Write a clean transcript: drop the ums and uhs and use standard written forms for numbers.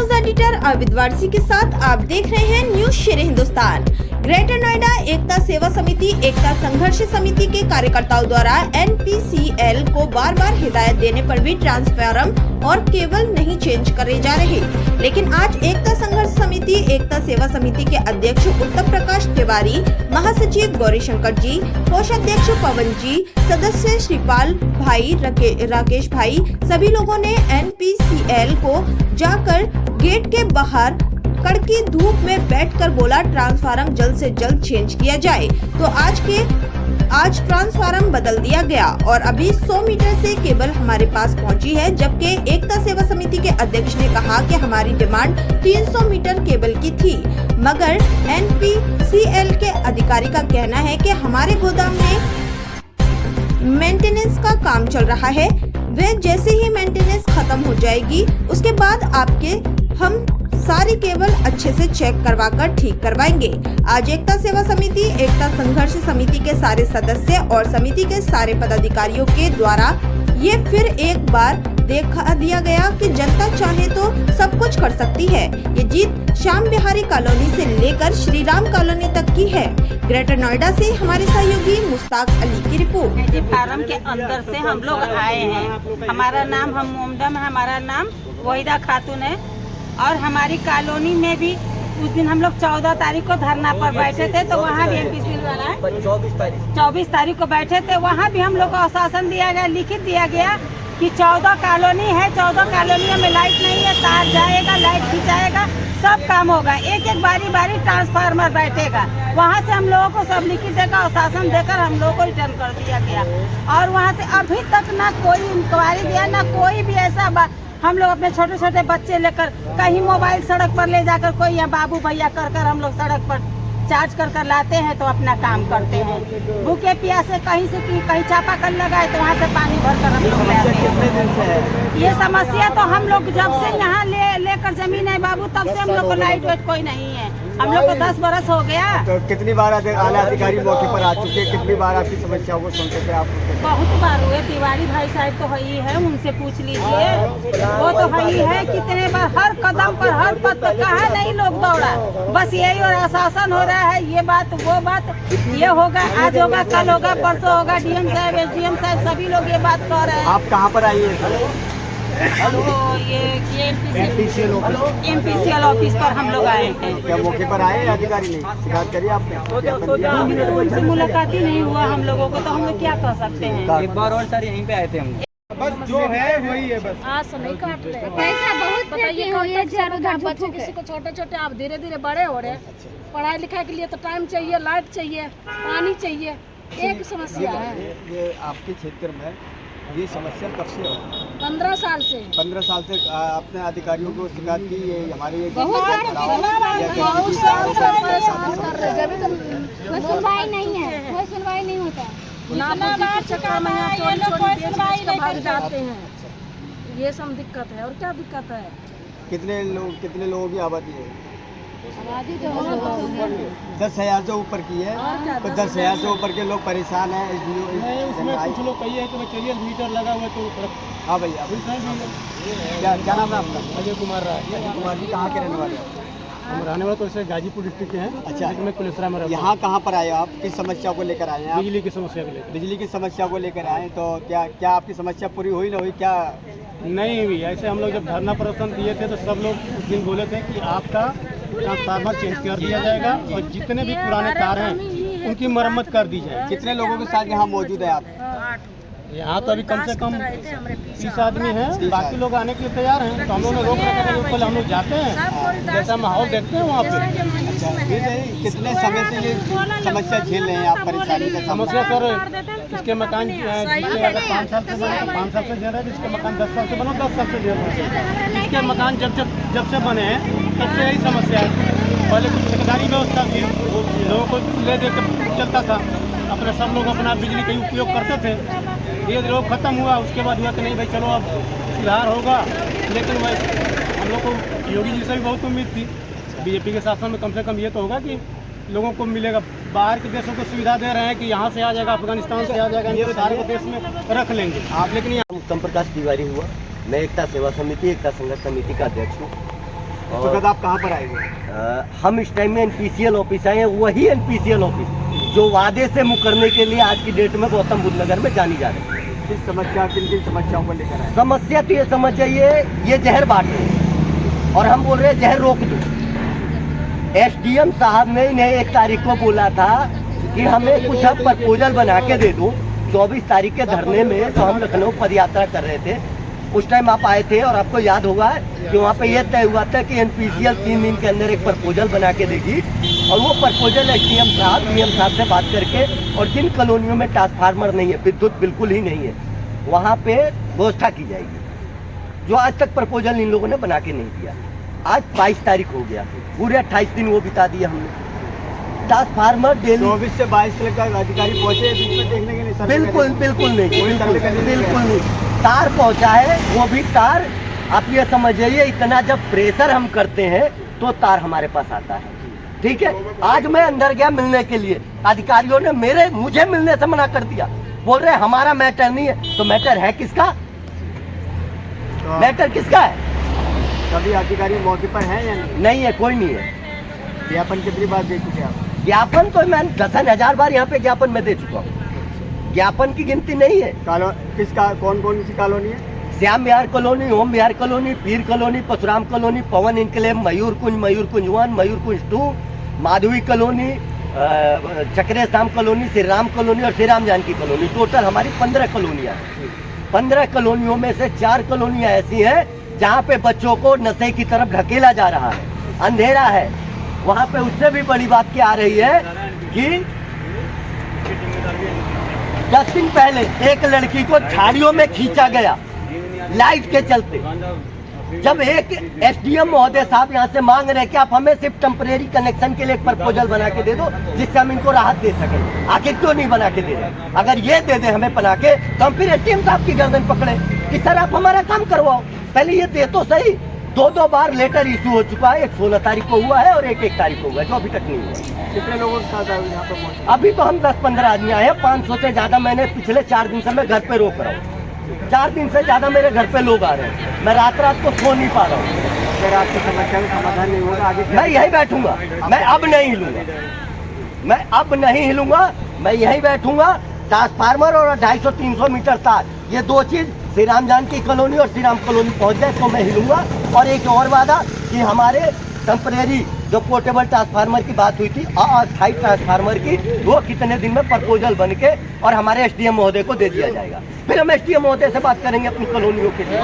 News editor अविद Warsi के साथ आप देख रहे हैं न्यूज शेर हिंदुस्तान। ग्रेटर नोएडा एकता सेवा समिति एकता संघर्ष समिति के कार्यकर्ताओं द्वारा NPCL को बार बार हिदायत देने पर भी ट्रांसफार्मर और केबल नहीं चेंज करे जा रहे, लेकिन आज एकता संघर्ष समिति एकता सेवा समिति के अध्यक्ष उत्तम प्रकाश तिवारी, महासचिव गौरी शंकर जी, कोषाध्यक्ष पवन जी, सदस्य श्रीपाल भाई, राकेश भाई, सभी लोगों ने NPCL को जाकर गेट के बाहर कड़की धूप में बैठकर बोला ट्रांसफार्मर जल्द से जल्द चेंज किया जाए। तो आज ट्रांसफार्मर बदल दिया गया और अभी 100 मीटर से केबल हमारे पास पहुंची है, जबकि एकता सेवा समिति के अध्यक्ष ने कहा कि हमारी डिमांड 300 मीटर केबल की थी, मगर NPCL के अधिकारी का कहना है कि हमारे गोदाम में मेंटेनेंस का काम चल रहा है, वह जैसे ही मेंटेनेंस खत्म हो जाएगी उसके बाद हम सारी केबल अच्छे से चेक करवाकर ठीक करवाएंगे। आज एकता सेवा समिति एकता संघर्ष समिति के सारे सदस्य और समिति के सारे पदाधिकारियों के द्वारा ये फिर एक बार देखा दिया गया कि जनता चाहे तो सब कुछ कर सकती है। ये जीत श्याम बिहारी कॉलोनी से लेकर श्री राम कॉलोनी तक की है। ग्रेटर नोएडा से हमारे सहयोगी मुश्ताक अली की रिपोर्ट। फार्म के अंदर से हम लोग आए हैं। हमारा नाम हमारा नाम वहीदा खातून है और हमारी कॉलोनी में भी उस दिन हम लोग 14 तारीख को धरना पर बैठे थे, तो वहाँ भी NPCL वाला है 24 तारीख को बैठे थे, वहाँ भी हम लोग को आश्वासन दिया गया, लिखित दिया गया कि 14 कॉलोनी है, 14 कॉलोनियों में लाइट नहीं है, तार जाएगा, लाइट खिंचाएगा, सब काम होगा, एक एक बारी ट्रांसफार्मर बैठेगा। वहाँ से हम लोगों को सब लिखित देकर आश्वासन देकर हम लोगों को रिटर्न कर दिया गया और वहाँ से अभी तक ना कोई इंक्वायरी दिया, ना कोई भी ऐसा हम लोग अपने छोटे छोटे बच्चे लेकर कहीं मोबाइल सड़क पर ले जाकर कोई या बाबू भैया कर हम लोग सड़क पर चार्ज कर लाते हैं तो अपना काम करते हैं। भूखे प्यासे कहीं से कहीं चापा कल लगाए तो वहाँ से पानी भरकर हम लोग लाते हैं। ये समस्या तो हम लोग जब से यहाँ लेकर जमीन है बाबू तब से हम लोग को लाइट वेट कोई नहीं है। हम लोग को 10 बरस हो गया। तो कितनी बार आला अधिकारी मौके पर आ चुके, कितनी बार आपकी समस्याओं को सुनते थे आप? बहुत बार हुए। तिवारी भाई साहब तो ही है, उनसे पूछ लीजिए, वो तो ही है। कितने बार हर कदम पर हर पद पर कहा नहीं लोग दौड़ा, बस यही और आश्वासन हो रहा है, ये बात वो बात, ये होगा, आज होगा, कल होगा, परसों होगा। DM साहब SDM साहब सभी लोग ये बात कह रहे हैं। आप कहाँ पर आइए? ये NPCL ऑफिस पर हम लोग आए थे। क्या मौके पर आए अधिकारी ने शिकायत करी आपने? उनसे मुलाकात ही नहीं हुआ हम लोगों को, तो हम लोग क्या कर सकते हैं। एक बार और सर यहीं पे आए थे हम। बस जो है वही है बस। आज से नहीं काट रहे पैसा बहुत बताइए। बच्चे किसी को छोटे छोटे आप धीरे धीरे बड़े हो रहे, पढ़ाई लिखाई के लिए तो टाइम चाहिए, लाइट चाहिए, पानी चाहिए, एक समस्या है। ये आपके क्षेत्र में ये समस्या कब से हो? 15 साल से। 15 साल से आपने अधिकारियों को शिकायत की? ये हमारे सुनवाई नहीं है, कोई सुनवाई नहीं होता। भाग जाते हैं, ये सब दिक्कत है। और क्या दिक्कत है? कितने लोगों की आबादी है? आबादी तो 10,000 से ऊपर की है। तो 10,000 से ऊपर के लोग परेशान हैं। उसमें कुछ लोग कही है कि चलिए मीटर लगा हुआ तो। हाँ भैया, क्या नाम है आपका? अजय कुमार राय। अजय कुमार जी कहाँ के रहने वाले हैं? हम रहने वाले तो ऐसे गाजीपुर डिस्ट्रिक्ट के हैं। अच्छा, मैं कुलेसरा में रहता हूँ। यहाँ कहाँ पर आए हो आप? किस समस्या को लेकर आए हैं? बिजली की समस्या को लेकर। बिजली की समस्या को लेकर आए तो क्या आपकी समस्या पूरी हुई ना हुई? क्या नहीं हुई। ऐसे हम लोग जब धरना प्रदर्शन दिए थे तो सब लोग उस दिन बोले थे कि आपका ट्रांसफार्मर चेंज कर दिया जाएगा और जितने भी पुराने तार हैं उनकी मरम्मत कर दी जाए। कितने लोगों के साथ यहाँ मौजूद है आप? यहाँ तो अभी कम से कम 30 आदमी हैं, बाकी लोग आने के लिए तैयार हैं। तो हम लोग ने रोक रखा है, पहले हम लोग जाते हैं, जैसा माहौल देखते हैं वहाँ पे। कितने समय से ये समस्या झेल रहे हैं आप? परेशानी का समस्या सर, इसके मकान अगर 5 साल से बने तो 5 साल से झेल रहे हैं, जिसके मकान 10 साल से बनो 10 साल से झेल रहे हैं। इसके मकान जब से बने हैं तब से यही समस्या है। पहले कुछ ठेकेदारी व्यवस्था थी, लोगों को ले दे कर चलता था, अपने सब लोग अपना बिजली का उपयोग करते थे। धीरे धीरे खत्म हुआ, उसके बाद हुआ कि नहीं भाई चलो अब सुधार होगा। लेकिन वह हम लोग को योगी जी से भी बहुत उम्मीद थी, BJP के शासन में कम से कम ये तो होगा कि लोगों को मिलेगा। बाहर के देशों को सुविधा दे रहे हैं कि यहाँ से आ जाएगा, अफगानिस्तान से आ जाएगा, ये सारे देश में रख लेंगे आप। लेकिन उत्तम प्रकाश तिवारी हुआ, मैं एकता सेवा समिति एकता संघर्ष समिति का अध्यक्ष हूँ। तो कद आप कहाँ पर आएंगे? हम इस टाइम में एनपीसीएल ऑफिस आए हैं, वही एनपीसीएल ऑफिस जो वादे से मुकरने के लिए आज की डेट में गौतम बुद्ध नगर में जानी जा रही है। किस समस्या, किन किन समस्याओं को लेकर आए? समस्या तो ये समझ जाइए, ये जहर बांट रहे हैं और हम बोल रहे हैं जहर रोक दो। एसडीएम साहब ने इन्हें 1 तारीख को बोला था कि हमें कुछ अब प्रपोजल बना के दे दो। 24 तारीख के धरने में तो हम लखनऊ पद यात्रा कर रहे थे, उस टाइम आप आए थे और आपको याद होगा कि वहाँ पे ये तय हुआ था कि एनपीसीएल 3 दिन के अंदर एक प्रपोजल बना के देगी और वो प्रपोजल एसडीएम साहब डीएम साहब से बात करके, और जिन कॉलोनियों में ट्रांसफार्मर नहीं है, विद्युत बिल्कुल ही नहीं है, वहाँ पे व्यवस्था की जाएगी। जो आज तक प्रपोजल इन लोगों ने बना के नहीं दिया। आज 22 तारीख हो गया, पूरे 28 दिन वो बिता दिया हमने। ट्रांसफार्मर डेली 24 से 22 तक का अधिकारी पहुँचे बीच में देखने के लिए? बिल्कुल बिल्कुल नहीं, बिल्कुल बिल्कुल नहीं। तार पहुंचा है, वो भी तार आप ये समझ जाइए, इतना जब प्रेशर हम करते हैं तो तार हमारे पास आता है। ठीक है, आज मैं अंदर गया मिलने के लिए, अधिकारियों ने मुझे मिलने से मना कर दिया, बोल रहे हमारा मैटर नहीं है। तो मैटर है किसका? तो मैटर किसका है? सभी अधिकारी मौके पर हैं या नहीं है, कोई नहीं है। ज्ञापन कितनी बार दे चुके आप? ज्ञापन तो मैं 10,000 बार यहाँ पे ज्ञापन मैं दे चुका हूँ, ज्ञापन की गिनती नहीं है। कौन कौन सी कॉलोनी है? श्याम विहार कॉलोनी, ओम विहार कॉलोनी, पीर कॉलोनी, परशुराम कॉलोनी, पवन इनकलेव, मयूर कुंज 1, मयूर कुंज 2, माधवी कॉलोनी, चक्रेश धाम कॉलोनी, श्री राम कॉलोनी और श्री राम जानकी कॉलोनी। टोटल हमारी 15 कॉलोनियाँ। 15 कॉलोनियों में से 4 कॉलोनियाँ ऐसी हैं जहाँ पे बच्चों को नशे की तरफ ढकेला जा रहा है, अंधेरा है। वहाँ पे उससे भी बड़ी बात क्या आ रही है कि 10 दिन पहले एक लड़की को झाड़ियों में खींचा गया लाइट के चलते। जब एक एसडीएम महोदय साहब यहाँ से मांग रहे हैं कि आप हमें सिर्फ टेम्परेरी कनेक्शन के लिए एक प्रपोजल बना के दे दो जिससे हम इनको राहत दे सकें, आखिर क्यों नहीं बना के दे रहे? अगर ये दे दे हमें बना के तो हम फिर एसडीएम साहब की गर्दन पकड़े कि सर आप हमारा काम करवाओ, पहले ये दे तो सही। 2 बार लेटर इशू हो चुका है, एक 16 तारीख को हुआ है और एक 1 तारीख को हुआ है, जो अभी तक नहीं हुआ। कितने लोगों के साथ आए यहाँ पर? अभी तो हम 10-15 आदमी आए हैं। 500 से ज्यादा मैंने पिछले 4 दिन से मैं घर पे रोक रहा हूँ। 4 दिन से ज्यादा मेरे घर पे लोग आ रहे हैं, मैं रात को सो नहीं पा रहा हूँ। अगर आपकी समस्या का समाधान नहीं होगा आगे मैं यही बैठूंगा, मैं अब नहीं हिलूंगा, मैं अब नहीं हिलूंगा, मैं यही बैठूंगा। ट्रांसफार्मर और 250-300 मीटर तार, ये 2 चीज श्री राम जानकी कॉलोनी और श्री राम कॉलोनी पहुंच जाए तो मैं हिलूंगा। और एक और वादा कि हमारे टेम्परेरी जो पोर्टेबल ट्रांसफार्मर की बात हुई थी, अस्थायी ट्रांसफार्मर की, वो कितने दिन में प्रपोजल बन के और हमारे एसडीएम महोदय को दे दिया जाएगा। फिर हम एसडीएम महोदय से बात करेंगे अपनी कॉलोनियों के लिए।